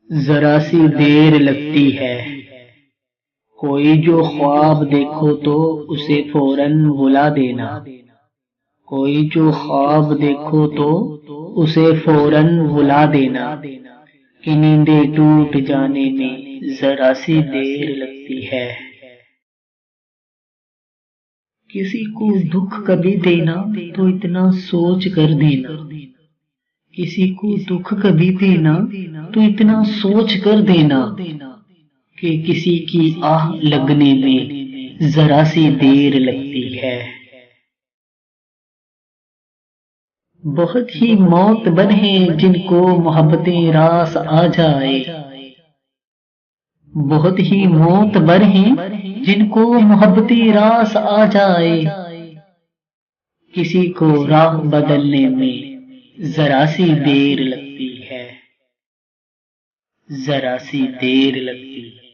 जरा सी देर लगती है। कोई जो ख्वाब देखो तो उसे फौरन भुला देना। कोई जो ख्वाब देखो तो उसे फौरन भुला देना कि नींदें टूट जाने में जरा सी देर लगती है। किसी को दुख कभी देना तो इतना सोच कर देना। किसी को दुख कभी देना तो इतना सोच कर देना कि किसी की आह लगने में जरा सी देर लगती है। बहुत ही मौतबर हैं जिनको मोहब्बतें रास आ जाए। बहुत ही मौतबर हैं जिनको मोहब्बतें रास आ जाए। किसी को राह बदलने में जरा सी देर लगती है। जरा सी देर लगती है।